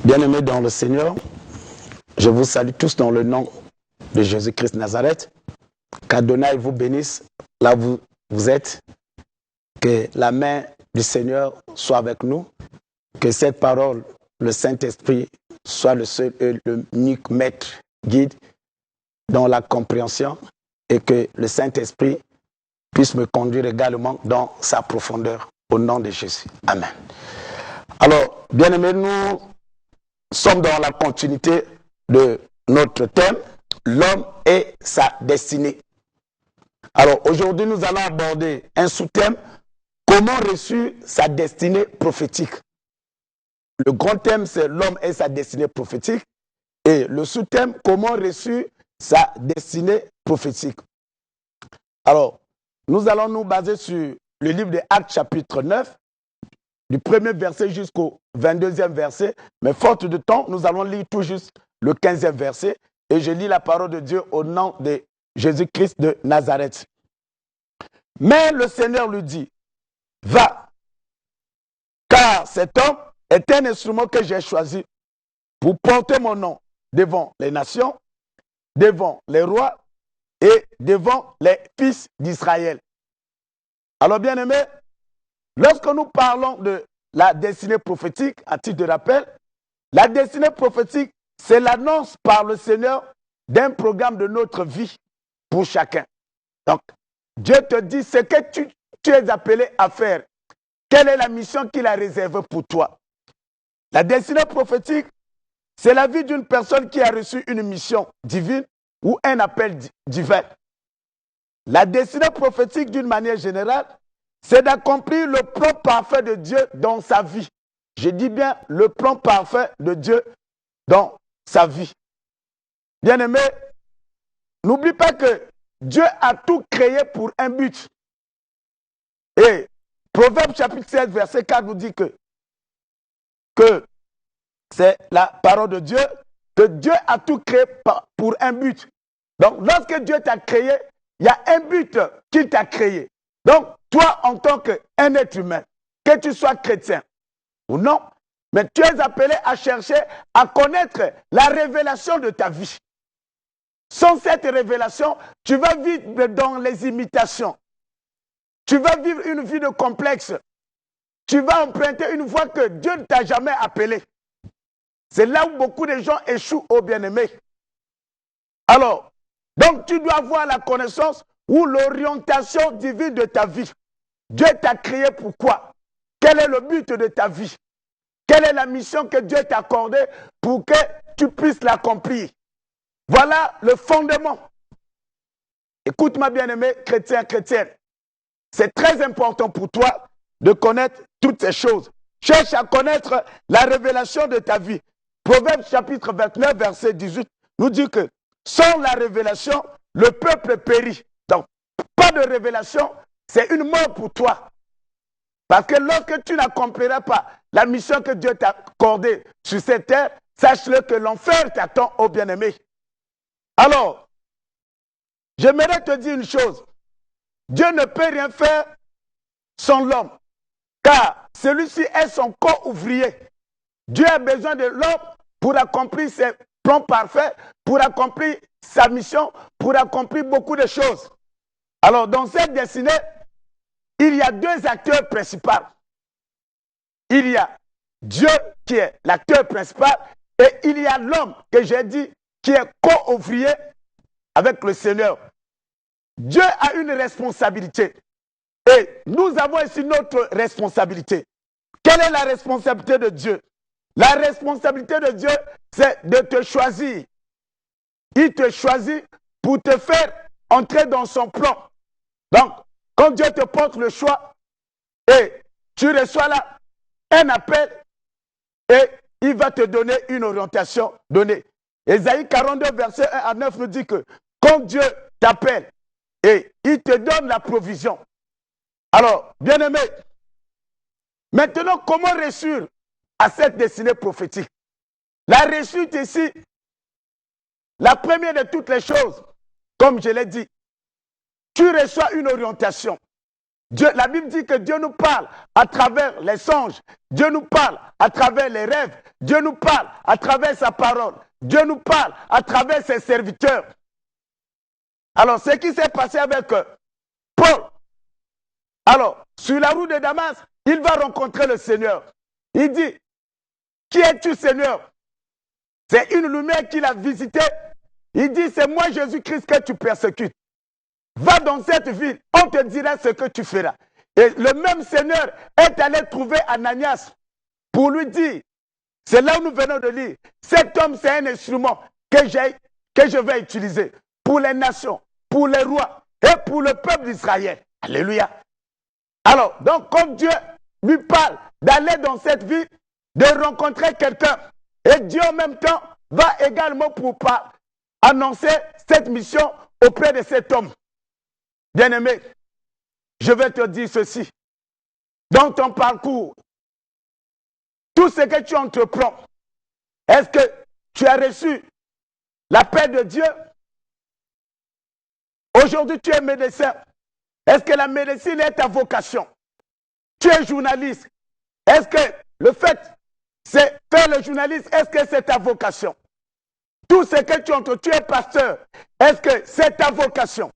Bien-aimés dans le Seigneur, je vous salue tous dans le nom de Jésus-Christ de Nazareth. Qu'Adonai vous bénisse là où vous êtes. Que la main du Seigneur soit avec nous. Que cette parole, le Saint-Esprit, soit le seul et l'unique maître guide dans la compréhension et que le Saint-Esprit puisse me conduire également dans sa profondeur. Au nom de Jésus. Amen. Alors, bien-aimés, nous sommes dans la continuité de notre thème, l'homme et sa destinée. Alors, aujourd'hui, nous allons aborder un sous-thème, comment reçu sa destinée prophétique. Le grand thème, c'est l'homme et sa destinée prophétique. Et le sous-thème, comment reçu sa destinée prophétique. Alors, nous allons nous baser sur le livre des Actes, chapitre 9, du premier verset jusqu'au 22e verset. Mais faute de temps, nous allons lire tout juste le 15e verset. Et je lis la parole de Dieu au nom de Jésus-Christ de Nazareth. Mais le Seigneur lui dit, va, car cet homme est un instrument que j'ai choisi pour porter mon nom devant les nations, devant les rois et devant les fils d'Israël. Alors, bien-aimés, lorsque nous parlons de la destinée prophétique, à titre de rappel, la destinée prophétique, c'est l'annonce par le Seigneur d'un programme de notre vie pour chacun. Donc, Dieu te dit ce que tu es appelé à faire. Quelle est la mission qu'il a réservée pour toi? La destinée prophétique, c'est la vie d'une personne qui a reçu une mission divine ou un appel divin. La destinée prophétique, d'une manière générale, c'est d'accomplir le plan parfait de Dieu dans sa vie. Je dis bien le plan parfait de Dieu dans sa vie. Bien-aimé, n'oublie pas que Dieu a tout créé pour un but. Et Proverbe chapitre 16, verset 4 nous dit que c'est la parole de Dieu, que Dieu a tout créé pour un but. Donc, lorsque Dieu t'a créé, il y a un but qu'il t'a créé. Donc, toi, en tant qu'un être humain, que tu sois chrétien ou non, mais tu es appelé à chercher à connaître la révélation de ta vie. Sans cette révélation, tu vas vivre dans les imitations. Tu vas vivre une vie de complexe. Tu vas emprunter une voie que Dieu ne t'a jamais appelée. C'est là où beaucoup de gens échouent, au bien-aimé. Alors, donc tu dois avoir la connaissance ou l'orientation divine de ta vie. Dieu t'a créé pourquoi? Quel est le but de ta vie? Quelle est la mission que Dieu t'a accordée pour que tu puisses l'accomplir? Voilà le fondement. Écoute-moi, bien-aimé, chrétien, chrétienne. C'est très important pour toi de connaître toutes ces choses. Cherche à connaître la révélation de ta vie. Proverbe chapitre 29, verset 18, nous dit que sans la révélation, le peuple périt. Donc, pas de révélation, c'est une mort pour toi. Parce que lorsque tu n'accompliras pas la mission que Dieu t'a accordée sur cette terre, sache-le que l'enfer t'attend, ô bien-aimé. Alors, j'aimerais te dire une chose. Dieu ne peut rien faire sans l'homme, car celui-ci est son co-ouvrier. Dieu a besoin de l'homme pour accomplir ses plans parfaits, pour accomplir sa mission, pour accomplir beaucoup de choses. Alors, dans cette destinée, il y a deux acteurs principaux. Il y a Dieu qui est l'acteur principal et il y a l'homme que j'ai dit qui est co-ouvrier avec le Seigneur. Dieu a une responsabilité et nous avons ici notre responsabilité. Quelle est la responsabilité de Dieu? La responsabilité de Dieu, c'est de te choisir. Il te choisit pour te faire entrer dans son plan. Donc, quand Dieu te porte le choix et tu reçois là un appel et il va te donner une orientation donnée. Ésaïe 42, verset 1 à 9 nous dit que quand Dieu t'appelle et il te donne la provision. Alors, bien-aimé, maintenant, comment réussir à cette destinée prophétique? La réussite ici, la première de toutes les choses, comme je l'ai dit, tu reçois une orientation. Dieu, la Bible dit que Dieu nous parle à travers les songes. Dieu nous parle à travers les rêves. Dieu nous parle à travers sa parole. Dieu nous parle à travers ses serviteurs. Alors, ce qui s'est passé avec Paul, alors, sur la route de Damas, il va rencontrer le Seigneur. Il dit, qui es-tu, Seigneur? C'est une lumière qu'il a visitée. Il dit, c'est moi, Jésus-Christ, que tu persécutes. Va dans cette ville, on te dira ce que tu feras. Et le même Seigneur est allé trouver Ananias pour lui dire, c'est là où nous venons de lire, cet homme c'est un instrument que je vais utiliser pour les nations, pour les rois et pour le peuple d'Israël. Alléluia. Alors, donc comme Dieu lui parle d'aller dans cette ville, de rencontrer quelqu'un, et Dieu en même temps va également pour annoncer cette mission auprès de cet homme. Bien-aimé, je vais te dire ceci. Dans ton parcours, tout ce que tu entreprends, est-ce que tu as reçu l'appel de Dieu? Aujourd'hui, tu es médecin. Est-ce que la médecine est ta vocation? Tu es journaliste. Est-ce que le fait, c'est faire le journaliste, est-ce que c'est ta vocation? Tout ce que tu entreprends, tu es pasteur. Est-ce que c'est ta vocation?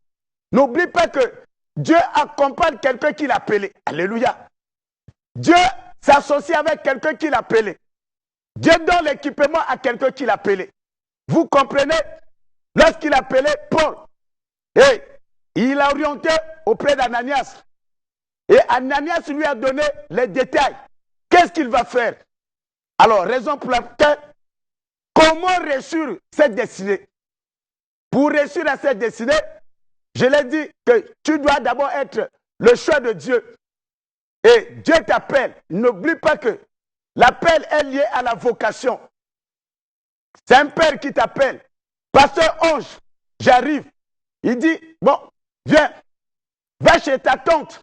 N'oublie pas que Dieu accompagne quelqu'un qui l'a appelé. Alléluia. Dieu s'associe avec quelqu'un qui l'a appelé. Dieu donne l'équipement à quelqu'un qui l'a appelé. Vous comprenez? Lorsqu'il a appelé Paul, et il l'a orienté auprès d'Ananias. Et Ananias lui a donné les détails. Qu'est-ce qu'il va faire? Alors, raison pour laquelle, comment réussir cette destinée? Pour réussir à cette destinée, je l'ai dit que tu dois d'abord être le choix de Dieu. Et Dieu t'appelle. N'oublie pas que l'appel est lié à la vocation. C'est un père qui t'appelle. Pasteur Ange, j'arrive. Il dit, bon, viens, va chez ta tante.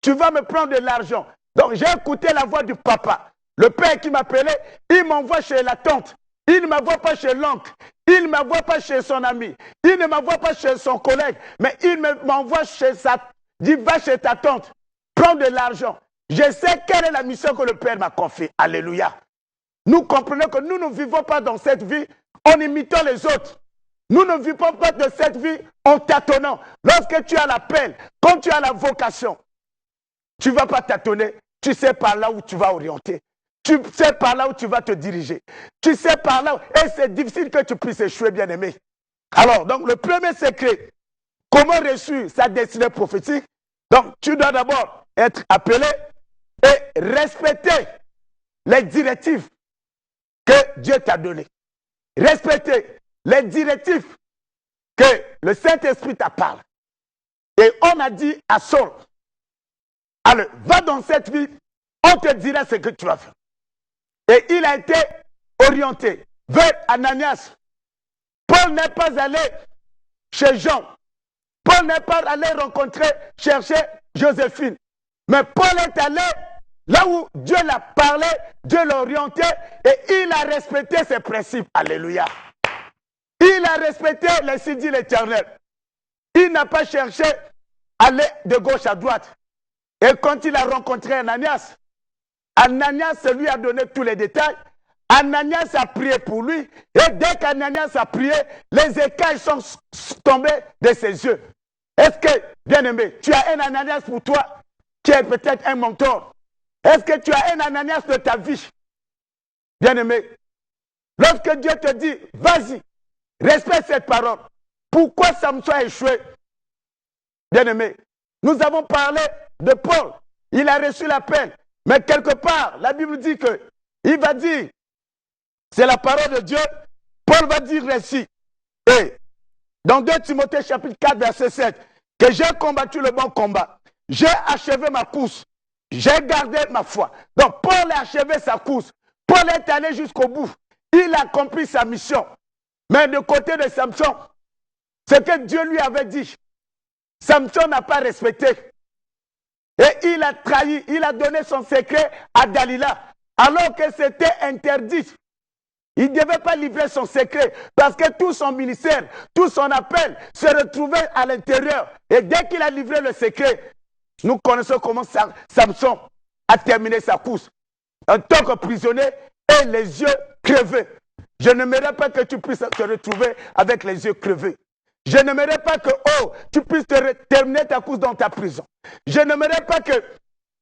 Tu vas me prendre de l'argent. Donc j'ai écouté la voix du papa. Le père qui m'appelait, il m'envoie chez la tante. Il ne m'envoie pas chez l'oncle. Il ne m'envoie pas chez son ami. Il ne m'envoie pas chez son collègue. Mais il m'envoie chez dit, va chez ta tante. Prends de l'argent. Je sais quelle est la mission que le Père m'a confiée. Alléluia. Nous comprenons que nous ne vivons pas dans cette vie en imitant les autres. Nous ne vivons pas de cette vie en tâtonnant. Lorsque tu as l'appel, quand tu as la vocation, tu ne vas pas tâtonner. Tu sais par là où tu vas orienter. Tu sais par là où tu vas te diriger. Tu sais par là où... Et c'est difficile que tu puisses échouer, bien-aimé. Alors, donc, le premier secret, comment réussir sa destinée prophétique? Donc, tu dois d'abord être appelé et respecter les directives que Dieu t'a données. Respecter les directives que le Saint-Esprit t'a parlé. Et on a dit à Saul, allez, va dans cette ville, on te dira ce que tu vas faire. Et il a été orienté vers Ananias. Paul n'est pas allé chez Jean. Paul n'est pas allé chercher Joséphine. Mais Paul est allé là où Dieu l'a parlé, Dieu l'a orienté et il a respecté ses principes. Alléluia. Il a respecté les signes de l'Éternel. Il n'a pas cherché à aller de gauche à droite. Et quand il a rencontré Ananias, Ananias lui a donné tous les détails. Ananias a prié pour lui. Et dès qu'Ananias a prié, les écailles sont tombées de ses yeux. Est-ce que, bien-aimé, tu as un Ananias pour toi qui est peut-être un mentor? Est-ce que tu as un Ananias de ta vie? Bien-aimé, lorsque Dieu te dit, vas-y, respecte cette parole. Pourquoi Samson a échoué? Bien-aimé, nous avons parlé de Paul. Il a reçu l'appel. Mais quelque part, la Bible dit que il va dire, c'est la parole de Dieu, Paul va dire ainsi. Et dans 2 Timothée chapitre 4 verset 7, que j'ai combattu le bon combat, j'ai achevé ma course, j'ai gardé ma foi. Donc Paul a achevé sa course, Paul est allé jusqu'au bout, il a accompli sa mission. Mais de côté de Samson, ce que Dieu lui avait dit, Samson n'a pas respecté. Et il a trahi, il a donné son secret à Dalila, alors que c'était interdit. Il ne devait pas livrer son secret, parce que tout son ministère, tout son appel se retrouvait à l'intérieur. Et dès qu'il a livré le secret, Nous connaissons comment Samson a terminé sa course. En tant que prisonnier et les yeux crevés. Je n'aimerais pas que tu puisses te retrouver avec les yeux crevés. Je n'aimerais pas que tu puisses terminer ta course dans ta prison. Je n'aimerais pas que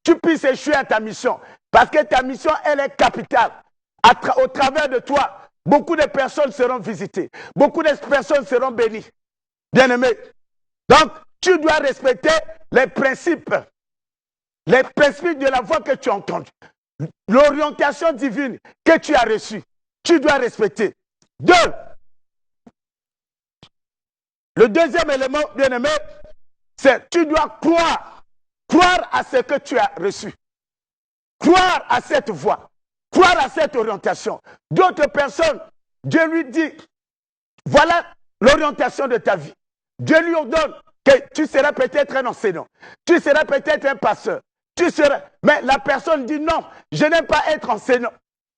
tu puisses échouer à ta mission. Parce que ta mission, elle est capitale. Au travers de toi, beaucoup de personnes seront visitées. Beaucoup de personnes seront bénies. Bien-aimé. Donc, tu dois respecter les principes de la voix que tu as entendue. L'orientation divine que tu as reçue. Tu dois respecter. Le deuxième élément, bien-aimé, c'est tu dois croire. Croire à ce que tu as reçu. Croire à cette voie. Croire à cette orientation. D'autres personnes, Dieu lui dit, voilà l'orientation de ta vie. Dieu lui ordonne que tu seras peut-être un enseignant. Tu seras peut-être un pasteur. Mais la personne dit non, je n'aime pas être enseignant.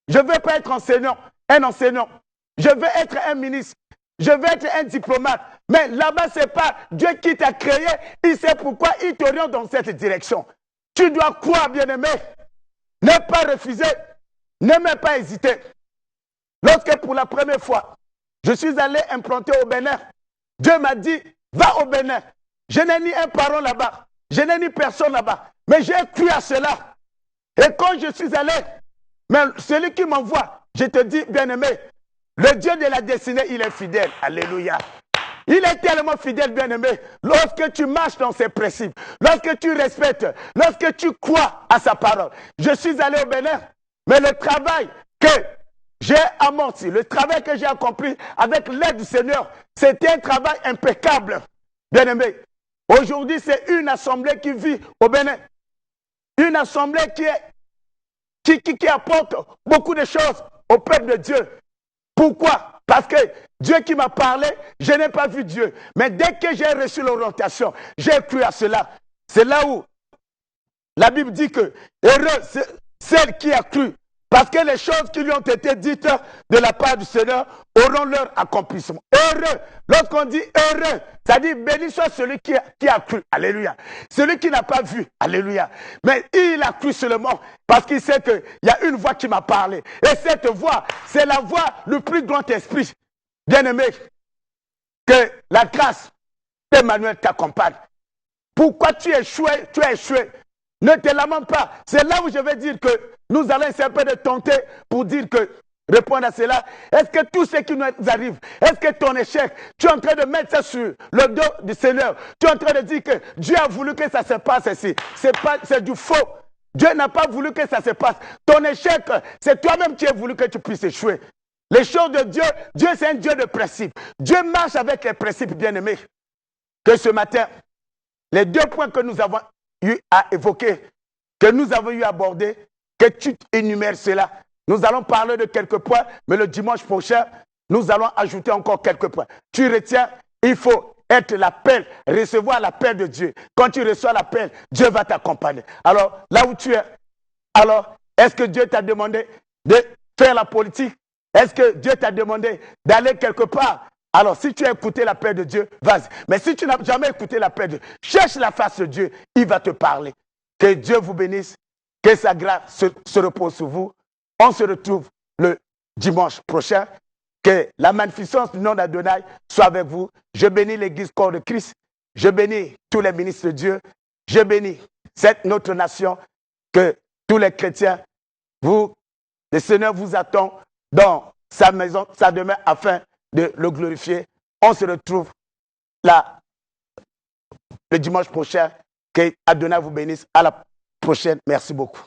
Je ne veux pas être un enseignant. Je veux être un ministre. Je veux être un diplomate. Mais là-bas, ce n'est pas Dieu qui t'a créé. Il sait pourquoi il t'oriente dans cette direction. Tu dois croire, bien-aimé. Ne pas refuser. Ne même pas hésiter. Lorsque pour la première fois, je suis allé implanter au Bénin, Dieu m'a dit, va au Bénin. Je n'ai ni un parent là-bas. Je n'ai ni personne là-bas. Mais j'ai cru à cela. Et quand je suis allé, mais celui qui m'envoie, je te dis, bien-aimé, le Dieu de la destinée, il est fidèle. Alléluia. Il est tellement fidèle, bien-aimé. Lorsque tu marches dans ses principes, lorsque tu respectes, lorsque tu crois à sa parole. Je suis allé au Bénin, mais le travail que j'ai amorti, le travail que j'ai accompli avec l'aide du Seigneur, c'était un travail impeccable. Bien-aimé, aujourd'hui, c'est une assemblée qui vit au Bénin. Une assemblée qui apporte beaucoup de choses au peuple de Dieu. Pourquoi? Parce que Dieu qui m'a parlé, je n'ai pas vu Dieu. Mais dès que j'ai reçu l'orientation, j'ai cru à cela. C'est là où la Bible dit que heureux celle qui a cru. Parce que les choses qui lui ont été dites de la part du Seigneur auront leur accomplissement. Heureux. Lorsqu'on dit heureux, ça dit béni soit celui qui a cru. Alléluia. Celui qui n'a pas vu. Alléluia. Mais il a cru seulement parce qu'il sait qu'il y a une voix qui m'a parlé. Et cette voix, c'est la voix du plus grand esprit. Bien-aimé, que la grâce d'Emmanuel t'accompagne. Pourquoi tu as échoué? Tu as échoué. Ne te lamente pas. C'est là où je vais dire que nous allons essayer un peu de tenter pour dire que, répondre à cela. Est-ce que tout ce qui nous arrive, est-ce que ton échec, tu es en train de mettre ça sur le dos du Seigneur? Tu es en train de dire que Dieu a voulu que ça se passe ici. C'est du faux. Dieu n'a pas voulu que ça se passe. Ton échec, c'est toi-même qui as voulu que tu puisses échouer. Les choses de Dieu, Dieu c'est un Dieu de principe. Dieu marche avec les principes, bien-aimés. Que ce matin, les deux points que nous avons eu à évoquer, que nous avons eu à aborder, que tu énumères cela. Nous allons parler de quelques points, mais le dimanche prochain, nous allons ajouter encore quelques points. Tu retiens, il faut être l'appel, recevoir l'appel de Dieu. Quand tu reçois l'appel, Dieu va t'accompagner. Alors, là où tu es, alors, est-ce que Dieu t'a demandé de faire la politique? Est-ce que Dieu t'a demandé d'aller quelque part? Alors, si tu as écouté l'appel de Dieu, vas-y. Mais si tu n'as jamais écouté l'appel de Dieu, cherche la face de Dieu, il va te parler. Que Dieu vous bénisse, que sa grâce se repose sur vous. On se retrouve le dimanche prochain. Que la magnificence du nom d'Adonai soit avec vous. Je bénis l'Église corps de Christ. Je bénis tous les ministres de Dieu. Je bénis notre nation. Que tous les chrétiens, le Seigneur vous attend dans sa maison, sa demeure, afin de le glorifier. On se retrouve là le dimanche prochain. Que Adonai vous bénisse. À la prochaine. Merci beaucoup.